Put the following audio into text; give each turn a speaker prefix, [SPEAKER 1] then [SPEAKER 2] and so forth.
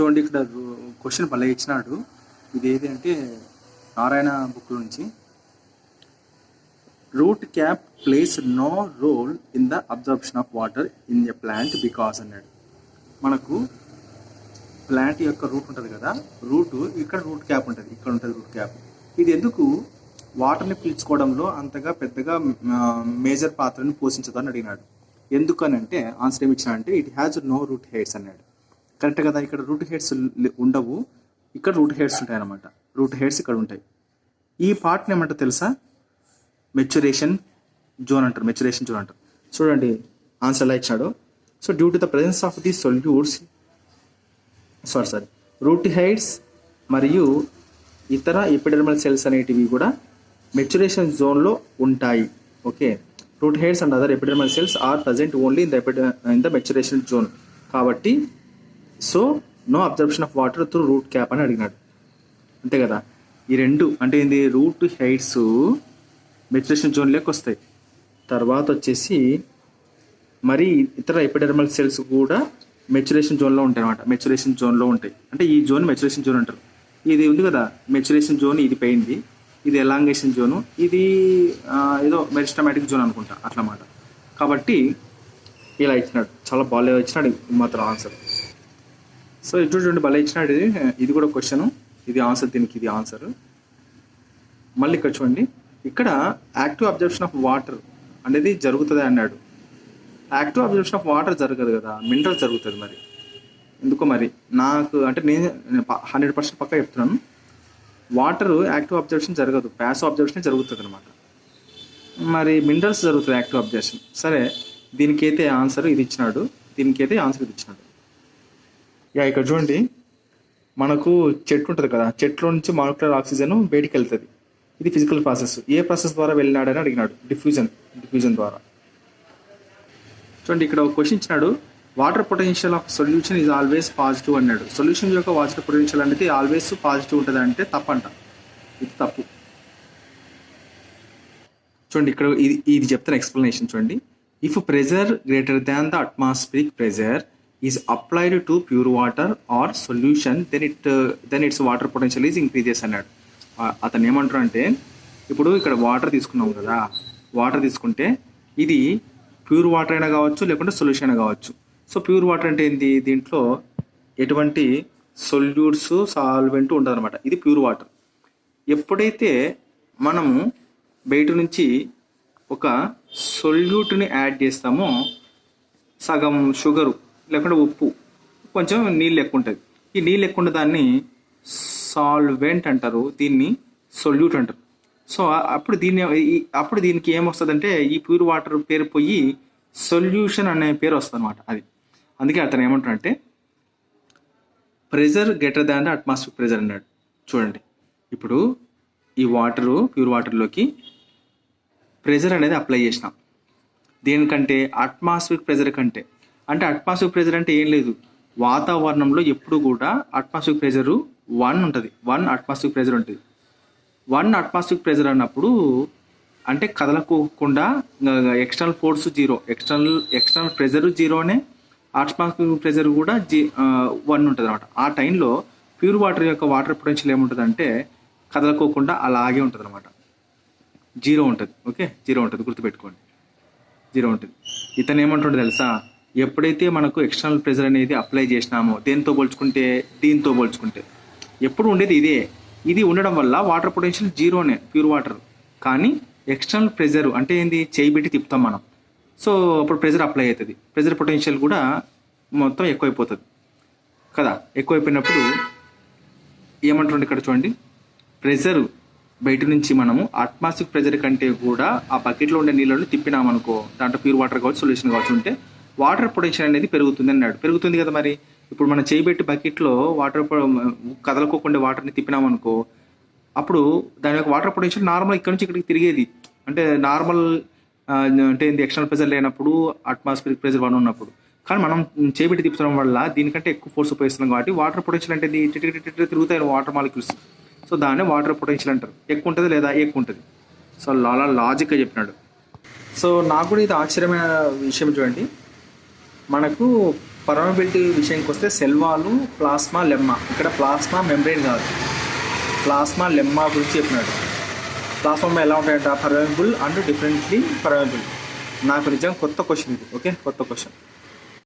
[SPEAKER 1] చూడండి ఇక్కడ క్వశ్చన్ భలే ఇచ్చినాడు. ఇది ఏది అంటే నారాయణ బుక్ నుంచి. Root cap plays no role in the absorption of water in a plant because అన్నాడు. మనకు ప్లాంట్ యొక్క రూట్ ఉంటుంది కదా, రూట్ ఇక్కడ రూట్ క్యాప్ ఉంటుంది, ఇక్కడ ఉంటుంది రూట్ క్యాప్. ఇది ఎందుకు వాటర్ని పీల్చుకోవడంలో అంతగా పెద్దగా మేజర్ పాత్రని పోషించదు అని అడిగినాడు. ఎందుకని అంటే ఆన్సర్ ఏమి ఇచ్చినా అంటే it has no root hairs అన్నాడు. కరెక్ట్ కదా, ఇక్కడ రూట్ హెయిర్స్ ఉండవు, ఇక్కడ రూట్ హెయిర్స్ ఉంటాయి అన్నమాట. రూట్ హెయిర్స్ ఇక్కడ ఉంటాయి. ఈ పార్ట్ని ఏమంటారు తెలుసా? మెచ్యురేషన్ జోన్ అంటారు. మెచ్యురేషన్ జోన్ అంటారు. చూడండి ఆన్సర్ ఎలా ఇచ్చాడు. So due to the presence of the solutes root hairs మరియు ఇతర ఎపిడర్మల్ సెల్స్ అనేటివి కూడా మెచ్యురేషన్ జోన్లో ఉంటాయి. Okay, root hairs and other epidermal cells are present only in the maturation zone. కాబట్టి so no absorption of water through root cap అని అడిగినాడు. అంతే కదా. ఈ రెండు అంటే ఏంది, రూట్ హెయిర్స్ మెచ్యురేషన్ జోన్లోకి వస్తాయి. తర్వాత వచ్చేసి మరి ఇతర ఎపిడర్మల్ సెల్స్ కూడా మెచ్యురేషన్ జోన్లో ఉంటాయి అన్నమాట. మెచ్యురేషన్ జోన్లో ఉంటాయి అంటే ఈ జోన్ మెచ్యురేషన్ జోన్ అంటారు. ఇది ఉంది కదా మెచ్యురేషన్ జోన్, ఇది పోయింది, ఇది ఎలాంగేషన్ జోను, ఇది ఏదో మెరిస్టమాటిక్ జోన్ అనుకుంటా అట్లా మాట. కాబట్టి ఇలా ఇచ్చినాడు, చాలా బాగా ఇచ్చినాడు మాత్రం ఆన్సర్. సో ఇటు చూడండి భలే ఇచ్చినాడు. ఇది కూడా క్వశ్చన్, ఇది ఆన్సర్, దీనికి ఇది ఆన్సర్. మళ్ళీ ఇక్కడ చూడండి, ఇక్కడ యాక్టివ్ అబ్జర్ప్షన్ ఆఫ్ వాటర్ అనేది జరుగుతుంది అన్నాడు. యాక్టివ్ అబ్జర్ప్షన్ ఆఫ్ వాటర్ జరగదు కదా, మినరల్ జరుగుతుంది. మరి ఎందుకో మరి నాకు అంటే నేను 100% పక్కా చెప్తున్నాను, వాటర్ యాక్టివ్ అబ్జర్ప్షన్ జరగదు, ప్యాసివ్ అబ్జర్ప్షన్ జరుగుతుంది అనమాట. మరి మినరల్స్ జరుగుతుంది యాక్టివ్ అబ్జర్ప్షన్. సరే, దీనికైతే ఆన్సర్ ఇది ఇచ్చినాడు, దీనికైతే ఆన్సర్ ఇది ఇచ్చినాడు. ఇక్కడ చూడండి, మనకు చెట్టు ఉంటుంది కదా, చెట్లో నుంచి మాలిక్యులర్ ఆక్సిజన్ బయటికి వెళ్తుంది. ఇది ఫిజికల్ ప్రాసెస్. ఏ ప్రాసెస్ ద్వారా వెళ్ళినాడని అడిగినాడు. డిఫ్యూజన్ ద్వారా. చూడండి ఇక్కడ ఒక క్వశ్చన్ ఇచ్చినాడు, water potential of solution is always positive అన్నాడు. సొల్యూషన్ యొక్క వాటర్ పొటెన్షియల్ అనేది ఆల్వేస్ పాజిటివ్ ఉంటుంది అంటే తప్పంట. ఇది తప్పు. చూడండి ఇక్కడ ఇది చెప్తాను ఎక్స్ప్లెనేషన్. చూడండి, if pressure greater than the atmospheric pressure is applied to pure water or solution then its water potential is increases అన్నాడు. అతను ఏమంటారు అంటే, ఇప్పుడు ఇక్కడ వాటర్ తీసుకున్నాం కదా, వాటర్ తీసుకుంటే ఇది ప్యూర్ వాటర్ అయినా కావచ్చు, లేకుంటే సొల్యూషన్ అయినా కావచ్చు. సో ప్యూర్ వాటర్ అంటే ఏంటి, దీంట్లో ఎటువంటి సొల్యూట్స్ సాల్వెంట్ ఉండదు అనమాట. ఇది ప్యూర్ వాటర్. ఎప్పుడైతే మనము బయట నుంచి ఒక సొల్యూట్ని యాడ్ చేస్తామో, సగం షుగరు లేకుంటే ఉప్పు, కొంచెం నీళ్ళు ఎక్కువ ఉంటుంది. ఈ నీళ్ళు ఎక్కువ ఉండే దాన్ని సాల్వెంట్ అంటారు, దీన్ని సొల్యూట్ అంటారు. సో అప్పుడు దీనికి ఏమొస్తుందంటే, ఈ ప్యూర్ వాటర్ పేరు పోయి సొల్యూషన్ అనే పేరు వస్తుంది అనమాట. అది అందుకే అతను ఏమంటాడంటే pressure greater than the atmospheric pressure అన్నాడు. చూడండి, ఇప్పుడు ఈ వాటరు ప్యూర్ వాటర్లోకి ప్రెజర్ అనేది అప్లై చేసినాం. దేనికంటే అట్మాస్ఫిక్ ప్రెజర్ కంటే. అంటే అట్మాస్ఫిక్ ప్రెజర్ అంటే ఏం లేదు, వాతావరణంలో ఎప్పుడు కూడా అట్మాస్ఫిక్ ప్రెజరు 1 ఉంటుంది. 1 అట్మాస్ఫిక్ ప్రెజర్ ఉంటుంది. 1 అట్మాస్ఫిక్ ప్రెజర్ అన్నప్పుడు అంటే కదలకోకుండా ఎక్స్టర్నల్ ఫోర్స్ 0, ఎక్స్టర్నల్ ప్రెజర్ 0నే, అట్మాస్ఫిక్ ప్రెజర్ కూడా 1 ఉంటుంది అనమాట. ఆ టైంలో ప్యూర్ వాటర్ యొక్క వాటర్ పొటెన్షియల్ ఏముంటుంది అంటే కదలకోకుండా అలాగే ఉంటుంది అనమాట. 0 ఉంటుంది. ఓకే, 0 ఉంటుంది, గుర్తుపెట్టుకోండి, 0 ఉంటుంది. ఇతను ఏమంటుండే తెలుసా, ఎప్పుడైతే మనకు ఎక్స్టర్నల్ ప్రెజర్ అనేది అప్లై చేసినామో, దేంతో పోల్చుకుంటే, దీంతో పోల్చుకుంటే ఎప్పుడు ఉండేది ఇదే. ఇది ఉండడం వల్ల వాటర్ పొటెన్షియల్ 0నే ప్యూర్ వాటర్. కానీ ఎక్స్టర్నల్ ప్రెజర్ అంటే ఏంది, చేయి పెట్టి తిప్పుతాం మనం. సో అప్పుడు ప్రెజర్ అప్లై అవుతుంది, ప్రెజర్ పొటెన్షియల్ కూడా మొత్తం ఎక్కువైపోతుంది కదా. ఎక్కువైపోయినప్పుడు ఏమంటుండే ఇక్కడ చూడండి, ప్రెజర్ బయట నుంచి మనము అట్మాస్ఫిక్ ప్రెజర్ కంటే కూడా ఆ బకెట్లో ఉండే నీళ్ళని తిప్పినామనుకో, దాంట్లో ప్యూర్ వాటర్ కావచ్చు, సొల్యూషన్ కావచ్చు ఉంటే వాటర్ పొటెన్షియల్ అనేది పెరుగుతుంది అన్నాడు. పెరుగుతుంది కదా. మరి ఇప్పుడు మనం చేయబెట్టి బకెట్లో వాటర్ కదలకోకుండా వాటర్ని తిప్పినామనుకో, అప్పుడు దాని యొక్క వాటర్ పొటెన్షియల్ నార్మల్ ఇక్కడ నుంచి ఇక్కడికి తిరిగేది. అంటే నార్మల్ అంటే ఎక్స్టర్నల్ ప్రెజర్ లేనప్పుడు, అట్మాస్ఫిరిక్ ప్రెజర్ 1 ఉన్నప్పుడు. కానీ మనం చేయబెట్టి తిప్పడం వల్ల దీనికంటే ఎక్కువ ఫోర్స్ ఉపయోగిస్తున్నాం కాబట్టి వాటర్ పొటెన్షియల్ అంటే తిరుగుతాయి వాటర్ మాలిక్యూల్స్. సో దాన్ని వాటర్ పొటెన్షియల్ అంటారు. ఎక్కువ ఉంటుంది లేదా ఎక్కువ ఉంటుంది. సో లాజిక్గా చెప్పినాడు. సో నాకు కూడా ఇది ఆశ్చర్యమైన విషయం. చూడండి, మనకు పర్మబిలిటీ విషయానికి వస్తే సెల్ వాల్, ప్లాస్మా, లెమ్మా. ఇక్కడ ప్లాస్మా మెంబ్రెయిన్ కాదు, ప్లాస్మా లెమ్మా గురించి చెప్పినాడు. ప్లాస్మా ఎలా ఉంటాయంట, పర్మబుల్ అండ్ డిఫరెంట్లీ పర్మబుల్. నాకు నిజంగా కొత్త క్వశ్చన్ ఇది. ఓకే, కొత్త క్వశ్చన్.